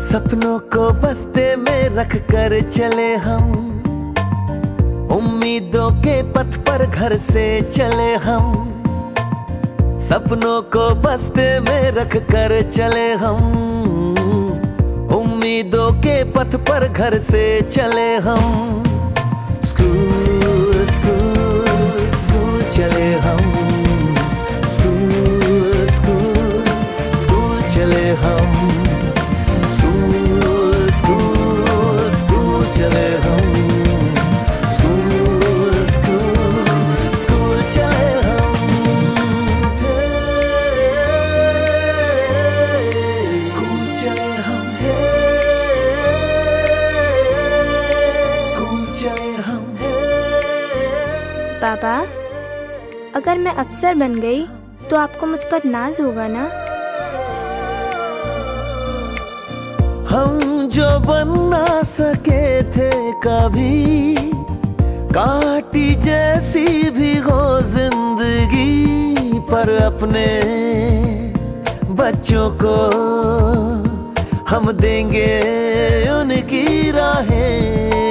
सपनों को बस्ते में रख कर चले हम, उम्मीदों के पथ पर घर से चले हम। सपनों को बस्ते में रख कर चले हम, उम्मीदों के पथ पर घर से चले हम। स्कूल स्कूल स्कूल चले हम, स्कूल स्कूल स्कूल चले हम, स्कूल स्कूल स्कूल चले हम, स्कूल स्कूल स्कूल चले हम। स्कूल चले हम, स्कूल चले हम। पापा, अगर मैं अफसर बन गई तो आपको मुझ पर नाज होगा ना? हम जो बन ना सके थे कभी, काटी जैसी भी हो जिंदगी, पर अपने बच्चों को हम देंगे उनकी राहें।